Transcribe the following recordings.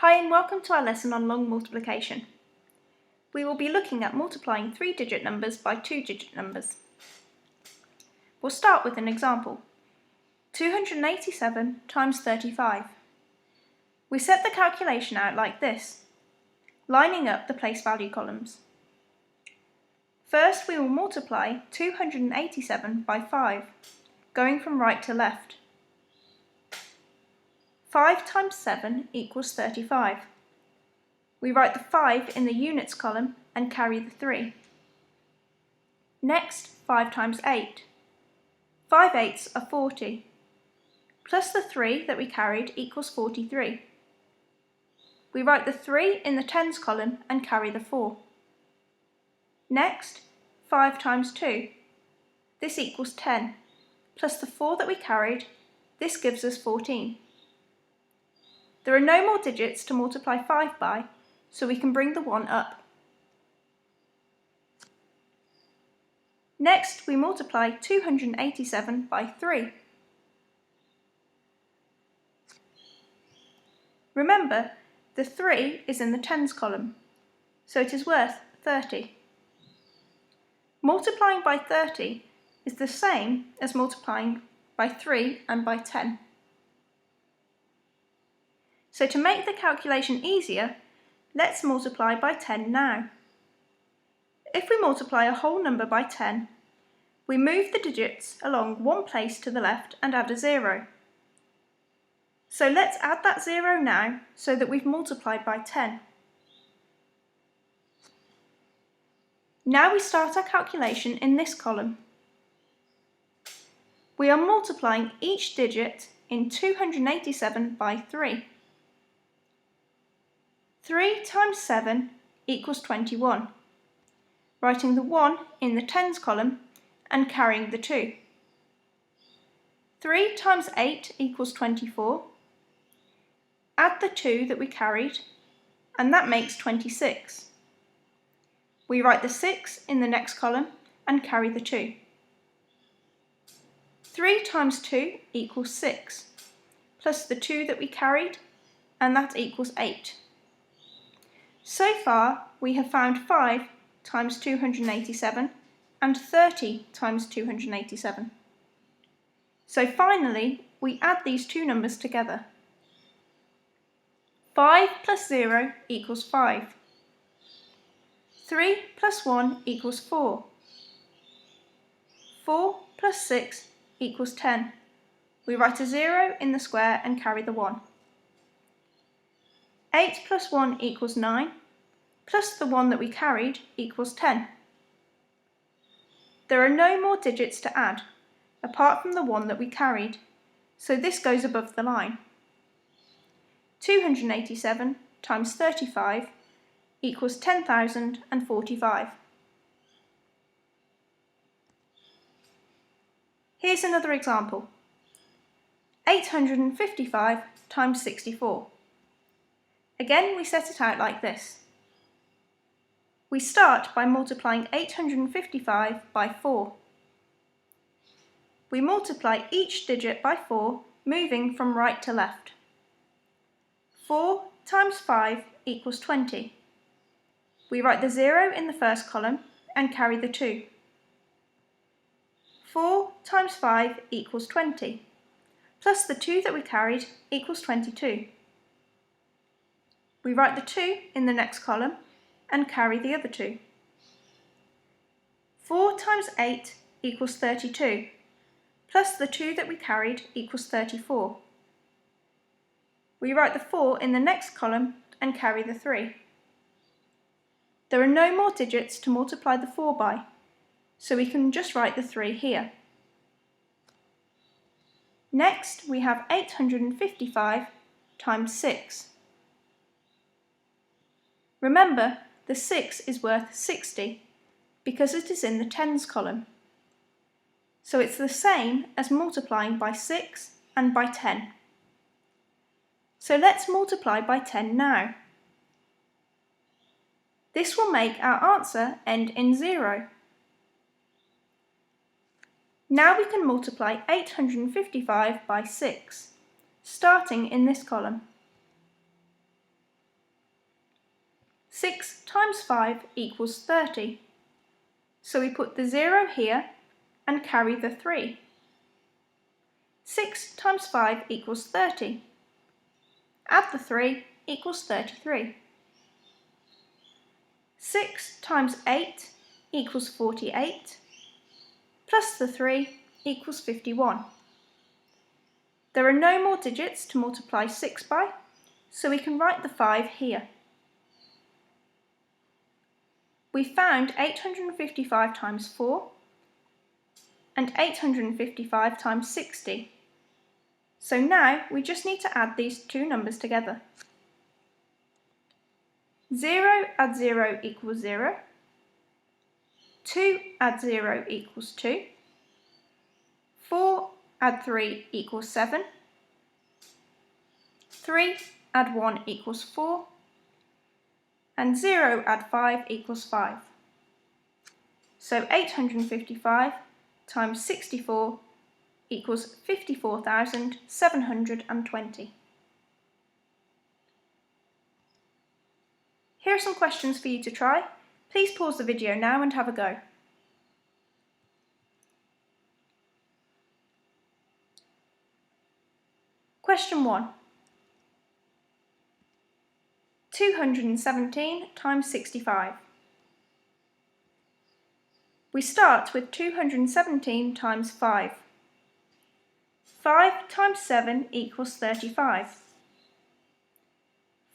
Hi and welcome to our lesson on long multiplication. We will be looking at multiplying 3-digit numbers by 2-digit numbers. We'll start with an example. 287 times 35. We set the calculation out like this, lining up the place value columns. First we will multiply 287 by 5, going from right to left. 5 times 7 equals 35. We write the 5 in the units column and carry the 3. Next, 5 times 8. 5 eighths are 40. Plus the 3 that we carried equals 43. We write the 3 in the tens column and carry the 4. Next, 5 times 2. This equals 10. Plus the 4 that we carried, this gives us 14. There are no more digits to multiply 5 by, so we can bring the 1 up. Next, we multiply 287 by 3. Remember, the 3 is in the tens column, so it is worth 30. Multiplying by 30 is the same as multiplying by 3 and by 10. So to make the calculation easier, let's multiply by 10 now. If we multiply a whole number by 10, we move the digits along one place to the left and add a 0. So let's add that 0 now so that we've multiplied by 10. Now we start our calculation in this column. We are multiplying each digit in 287 by 3. 3 times 7 equals 21, writing the 1 in the tens column and carrying the 2. 3 times 8 equals 24. Add the 2 that we carried, and that makes 26. We write the 6 in the next column and carry the 2. 3 times 2 equals 6, plus the 2 that we carried, and that equals 8. So far, we have found 5 times 287 and 30 times 287. So finally, we add these two numbers together. 5 plus 0 equals 5. 3 plus 1 equals 4. 4 plus 6 equals 10. We write a 0 in the square and carry the 1. 8 plus 1 equals 9, plus the 1 that we carried equals 10. There are no more digits to add, apart from the 1 that we carried, so this goes above the line. 287 times 35 equals 10,045. Here's another example. 855 times 64. Again, we set it out like this. We start by multiplying 855 by 4. We multiply each digit by 4, moving from right to left. 4 times 5 equals 20. We write the 0 in the first column and carry the 2. 4 times 5 equals 20, plus the 2 that we carried equals 22. We write the 2 in the next column and carry the other 2. 4 times 8 equals 32, plus the 2 that we carried equals 34. We write the 4 in the next column and carry the 3. There are no more digits to multiply the 4 by, so we can just write the 3 here. Next, we have 855 times 6. Remember, the 6 is worth 60 because it is in the tens column. So it's the same as multiplying by 6 and by 10. So let's multiply by 10 now. This will make our answer end in 0. Now we can multiply 855 by 6, starting in this column. times 5 equals 30. So we put the 0 here and carry the 3. 6 times 5 equals 30. Add the 3 equals 33. 6 times 8 equals 48, plus the 3 equals 51. There are no more digits to multiply 6 by, so we can write the 5 here. We found 855 times 4 and 855 times 60. So now we just need to add these two numbers together. 0 add 0 equals 0. 2 add 0 equals 2. 4 add 3 equals 7. 3 add 1 equals 4. And 0 add 5 equals 5. So 855 times 64 equals 54,720. Here are some questions for you to try. Please pause the video now and have a go. Question 1. 217 times 65. We start with 217 times 5. 5 times 7 equals 35.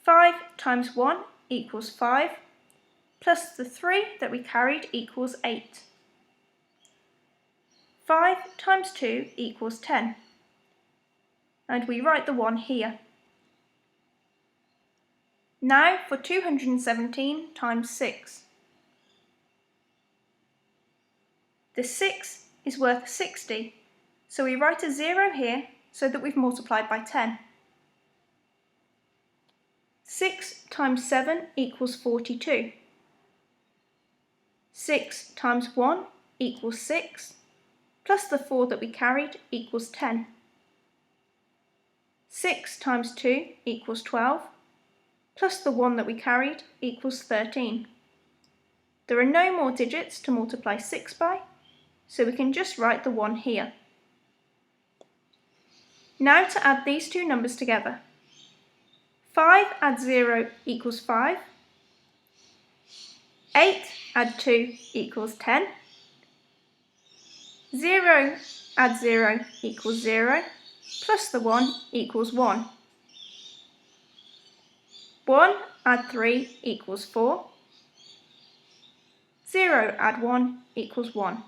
5 times 1 equals 5, plus the 3 that we carried equals 8. 5 times 2 equals 10. And we write the 1 here. Now for 217 times 6. The 6 is worth 60, so we write a 0 here so that we've multiplied by 10. 6 times 7 equals 42. 6 times 1 equals 6, plus the 4 that we carried equals 10. 6 times 2 equals 12, plus the 1 that we carried equals 13. There are no more digits to multiply 6 by, so we can just write the 1 here. Now to add these two numbers together. 5 add 0 equals 5. 8 add 2 equals 10. 0 add 0 equals 0, plus the 1 equals 1. 1 add 3 equals 4. 0 add 1 equals 1.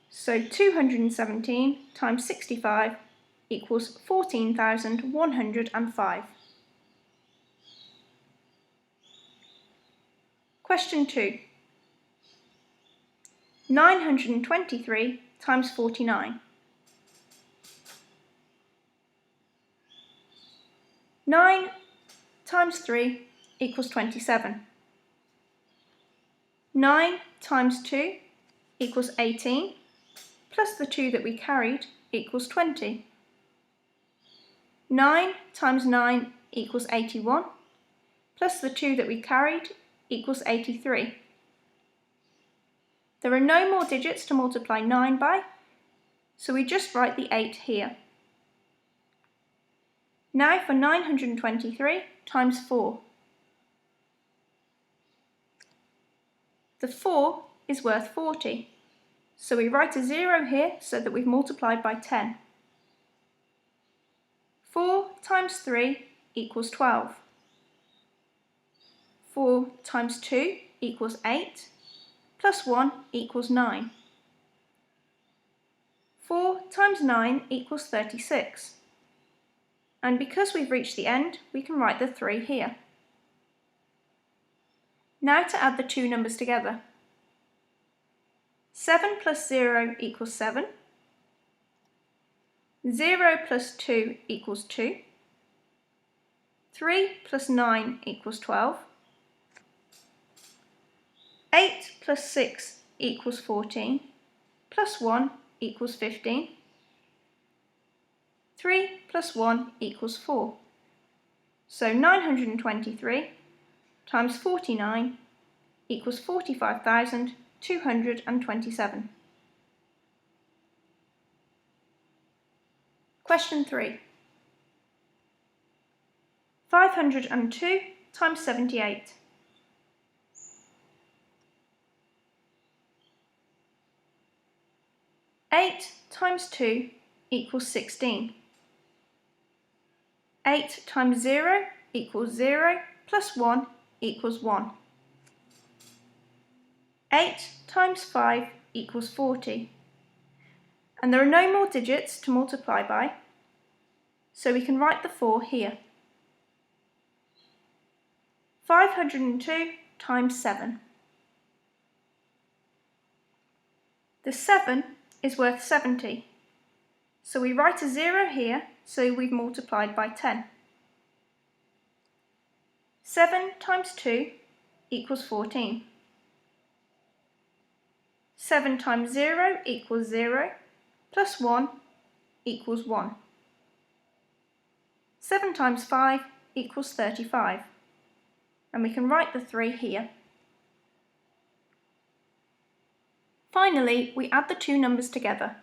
So 217 times 65 equals 14,105. Question 2. 923 times 49. 9 times 3 equals 27. 9 times 2 equals 18, plus the 2 that we carried equals 20. 9 times 9 equals 81, plus the 2 that we carried equals 83. There are no more digits to multiply 9 by, so we just write the 8 here. Now for 923 times 4. The 4 is worth 40, so we write a 0 here so that we've multiplied by 10. 4 times 3 equals 12. 4 times 2 equals 8, plus 1 equals 9. 4 times 9 equals 36. And because we've reached the end, we can write the 3 here. Now to add the two numbers together. 7 plus 0 equals 7. 0 plus 2 equals 2. 3 plus 9 equals 12. 8 plus 6 equals 14, plus 1 equals 15. 3 plus 1 equals 4. So 923 times 49 equals 45,227. Question 3. 502 times 78. 8 times 2 equals 16. 8 times 0 equals 0 plus 1 equals 1. 8 times 5 equals 40. And there are no more digits to multiply by, so we can write the 4 here. 502 times 7. The 7 is worth 70, so we write a 0 here, so we've multiplied by 10. 7 times 2 equals 14. 7 times 0 equals 0, plus 1 equals 1. 7 times 5 equals 35, and we can write the 3 here. Finally, we add the two numbers together.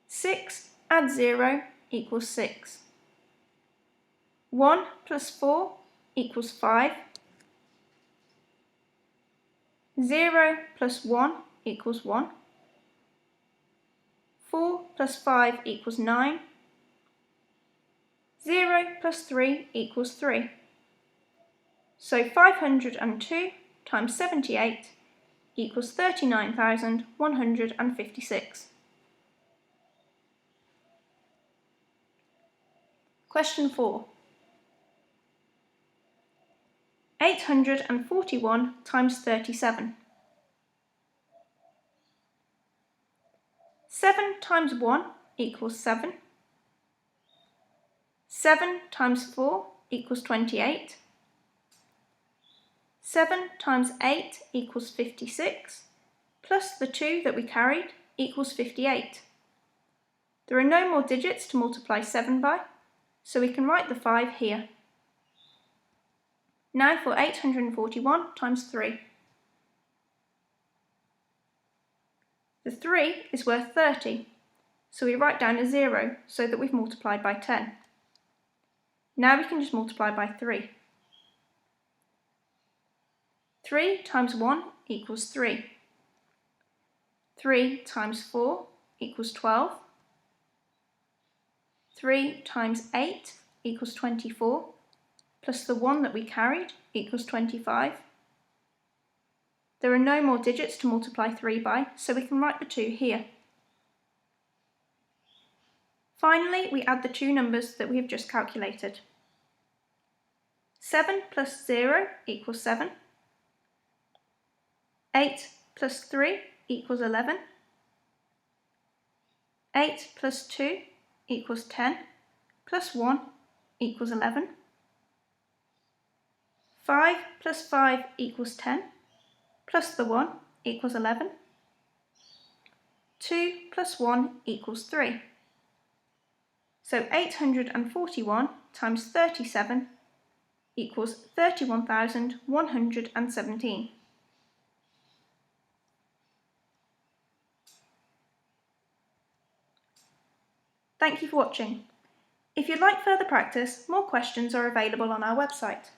6 add 0 equals 6. 1 plus 4 equals 5. 0 plus 1 equals 1. 4 plus 5 equals 9. 0 plus 3 equals 3. So 502 times 78 equals 39,156. Question 4. 841 times 37. 7 times 1 equals 7. 7 times 4 equals 28. 7 times 8 equals 56, plus the 2 that we carried equals 58. There are no more digits to multiply 7 by, so we can write the 5 here. Now for 841 times 3. The 3 is worth 30, so we write down a 0 so that we've multiplied by 10. Now we can just multiply by 3. 3 times 1 equals 3. 3 times 4 equals 12. 3 times 8 equals 24, plus the 1 that we carried equals 25. There are no more digits to multiply 3 by, so we can write the 2 here. Finally, we add the two numbers that we have just calculated. 7 plus 0 equals 7. 8 plus 3 equals 11. 8 plus 2 equals 10, plus 1 equals 11. 5 plus 5 equals 10, plus the 1 equals 11. 2 plus 1 equals 3. So 841 times 37 equals 31,117. Thank you for watching. If you'd like further practice, more questions are available on our website.